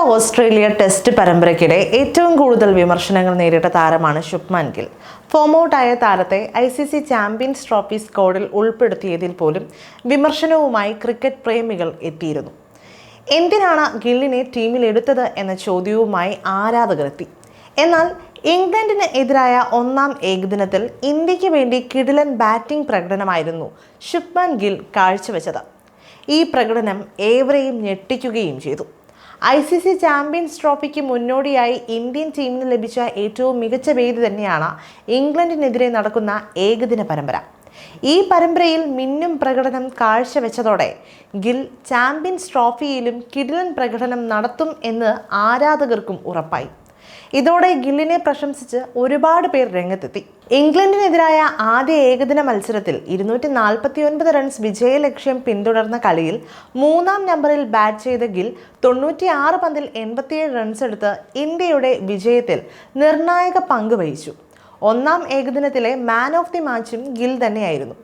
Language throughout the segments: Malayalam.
ഓസ്ട്രേലിയ ടെസ്റ്റ് പരമ്പരയ്ക്കിടെ ഏറ്റവും കൂടുതൽ വിമർശനങ്ങൾ നേരിട്ട താരമാണ് ശുഭ്മാൻ ഗിൽ. ഫോം ഔട്ടായ താരത്തെ ICC ചാമ്പ്യൻസ് ട്രോഫി സ്ക്വാഡിൽ ഉൾപ്പെടുത്തിയതിൽ പോലും വിമർശനവുമായി ക്രിക്കറ്റ് പ്രേമികൾ എത്തിയിരുന്നു. എന്തിനാണ് ഗില്ലിനെ ടീമിലെടുത്തത് എന്ന ചോദ്യവുമായി ആരാധകരെത്തി. എന്നാൽ ഇംഗ്ലണ്ടിന് എതിരായ ഒന്നാം ഏകദിനത്തിൽ ഇന്ത്യക്ക് വേണ്ടി കിടിലൻ ബാറ്റിംഗ് പ്രകടനമായിരുന്നു ശുഭ്മാൻ ഗിൽ കാഴ്ചവെച്ചത്. ഈ പ്രകടനം ഏവരെയും ഞെട്ടിക്കുകയും ചെയ്തു. ICC ചാമ്പ്യൻസ് ട്രോഫിക്ക് മുന്നോടിയായി ഇന്ത്യൻ ടീമിന് ലഭിച്ച ഏറ്റവും മികച്ച വേദി തന്നെയാണ് ഇംഗ്ലണ്ടിനെതിരെ നടക്കുന്ന ഏകദിന പരമ്പര. ഈ പരമ്പരയിൽ മിന്നും പ്രകടനം കാഴ്ചവെച്ചതോടെ ഗിൽ ചാമ്പ്യൻസ് ട്രോഫിയിലും കിടിലൻ പ്രകടനം നടത്തും എന്ന് ആരാധകർക്കും ഉറപ്പായി. ഇതോടെ ഗില്ലിനെ പ്രശംസിച്ച് ഒരുപാട് പേർ രംഗത്തെത്തി. ഇംഗ്ലണ്ടിനെതിരായ ആദ്യ ഏകദിന മത്സരത്തിൽ 249 റൺസ് വിജയലക്ഷ്യം പിന്തുടർന്ന കളിയിൽ മൂന്നാം നമ്പറിൽ ബാറ്റ് ചെയ്ത ഗിൽ 96 പന്തിൽ 87 റൺസ് എടുത്ത് ഇന്ത്യയുടെ വിജയത്തിൽ നിർണായക പങ്ക് വഹിച്ചു. ഒന്നാം ഏകദിനത്തിലെ മാൻ ഓഫ് ദി മാച്ചും ഗിൽ തന്നെയായിരുന്നു.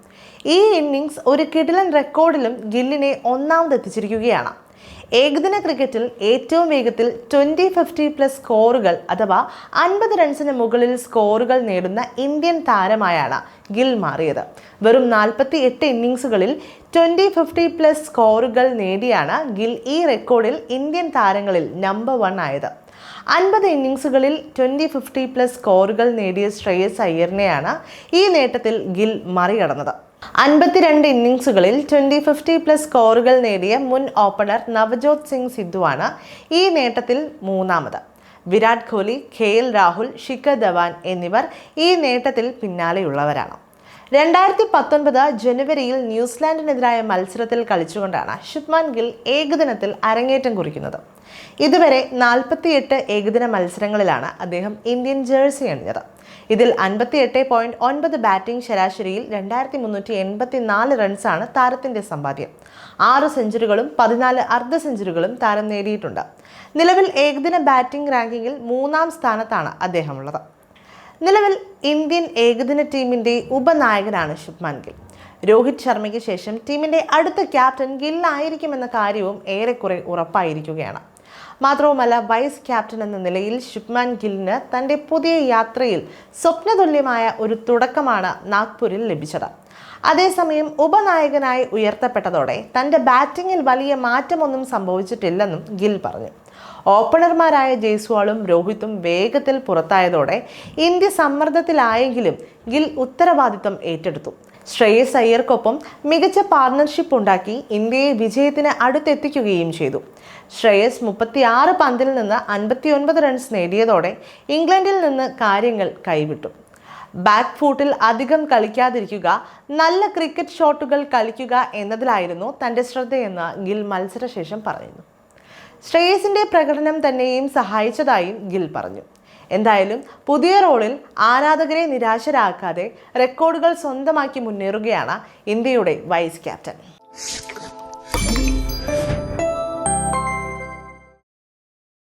ഈ ഇന്നിംഗ്സ് ഒരു കിടിലൻ റെക്കോർഡിലും ഗില്ലിനെ ഒന്നാമതെത്തിച്ചിരിക്കുകയാണ്. ഏകദിന ക്രിക്കറ്റിൽ ഏറ്റവും വേഗത്തിൽ 20-50+ സ്കോറുകൾ അഥവാ 50 റൺസിന് മുകളിൽ സ്കോറുകൾ നേടുന്ന ഇന്ത്യൻ താരമായാണ് ഗിൽ മാറിയത്. വെറും 48 ഇന്നിംഗ്സുകളിൽ 20-50+ സ്കോറുകൾ നേടിയാണ് ഗിൽ ഈ റെക്കോർഡിൽ ഇന്ത്യൻ താരങ്ങളിൽ നമ്പർ 1 ആയത്. 50 ഇന്നിംഗ്സുകളിൽ 20-50+ സ്കോറുകൾ നേടിയ ശ്രേയസ് അയ്യറിനെയാണ് ഈ നേട്ടത്തിൽ ഗിൽ മറികടന്നത്. 52 ഇന്നിംഗ്സുകളിൽ 20-50+ സ്കോറുകൾ നേടിയ മുൻ ഓപ്പണർ നവജോത് സിംഗ് സിദ്ധുവാണ് ഈ നേട്ടത്തിൽ മൂന്നാമത്. വിരാട് കോഹ്ലി, KL രാഹുൽ, ശിഖർ ധവാൻ എന്നിവർ ഈ നേട്ടത്തിൽ പിന്നാലെയുള്ളവരാണ്. 2019 ജനുവരിയിൽ ന്യൂസിലാൻഡിനെതിരായ മത്സരത്തിൽ കളിച്ചുകൊണ്ടാണ് ശുഭ്മാൻ ഗിൽ ഏകദിനത്തിൽ അരങ്ങേറ്റം കുറിക്കുന്നത്. ഇതുവരെ 48 ഏകദിന മത്സരങ്ങളിലാണ് അദ്ദേഹം ഇന്ത്യൻ ജേഴ്സി അണിഞ്ഞത്. ഇതിൽ 58.9 ബാറ്റിംഗ് ശരാശരിയിൽ 2384 റൺസാണ് താരത്തിന്റെ സമ്പാദ്യം. 6 സെഞ്ചുറികളും 14 അർദ്ധ സെഞ്ചുറികളും താരം നേടിയിട്ടുണ്ട്. നിലവിൽ ഏകദിന ബാറ്റിംഗ് റാങ്കിങ്ങിൽ 3-ാം സ്ഥാനത്താണ് അദ്ദേഹമുള്ളത്. നിലവിൽ ഇന്ത്യൻ ഏകദിന ടീമിന്റെ ഉപനായകനാണ് ശുഭ്മാൻ ഗിൽ. രോഹിത് ശർമ്മയ്ക്ക് ശേഷം ടീമിന്റെ അടുത്ത ക്യാപ്റ്റൻ ഗിൽ ആയിരിക്കുമെന്ന കാര്യവും ഏറെക്കുറെ ഉറപ്പായിരിക്കുകയാണ്. മാത്രവുമല്ല, വൈസ് ക്യാപ്റ്റൻ എന്ന നിലയിൽ ശുഭ്മാൻ ഗില്ലിന് തൻ്റെ പുതിയ യാത്രയിൽ സ്വപ്നതുല്യമായ ഒരു തുടക്കമാണ് നാഗ്പൂരിൽ ലഭിച്ചത്. അതേസമയം ഉപനായകനായി ഉയർത്തപ്പെട്ടതോടെ തൻ്റെ ബാറ്റിങ്ങിൽ വലിയ മാറ്റമൊന്നും സംഭവിച്ചിട്ടില്ലെന്നും ഗിൽ പറഞ്ഞു. ഓപ്പണർമാരായ ജയ്സ്വാളും രോഹിത്തും വേഗത്തിൽ പുറത്തായതോടെ ഇന്ത്യ സമ്മർദ്ദത്തിലായെങ്കിലും ഗിൽ ഉത്തരവാദിത്തം ഏറ്റെടുത്തു. ശ്രേയസ് അയ്യർക്കൊപ്പം മികച്ച പാർട്ണർഷിപ്പ് ഉണ്ടാക്കി ഇന്ത്യയെ വിജയത്തിന് അടുത്തെത്തിക്കുകയും ചെയ്തു. ശ്രേയസ് 36 പന്തിൽ നിന്ന് 59 റൺസ് നേടിയതോടെ ഇംഗ്ലണ്ടിൽ നിന്ന് കാര്യങ്ങൾ കൈവിട്ടു. ബാക്ക് ഫൂട്ടിൽ അധികം കളിക്കാതിരിക്കുക, നല്ല ക്രിക്കറ്റ് ഷോട്ടുകൾ കളിക്കുക എന്നതിലായിരുന്നു തൻ്റെ ശ്രദ്ധയെന്ന് ഗിൽ മത്സരശേഷം പറയുന്നു. ശ്രേയസിന്റെ പ്രകടനം തന്നെയും സഹായിച്ചതായും ഗിൽ പറഞ്ഞു. എന്തായാലും പുതിയ റോളിൽ ആരാധകരെ നിരാശരാക്കാതെ റെക്കോർഡുകൾ സ്വന്തമാക്കി മുന്നേറുകയാണ് ഇന്ത്യയുടെ വൈസ് ക്യാപ്റ്റൻ.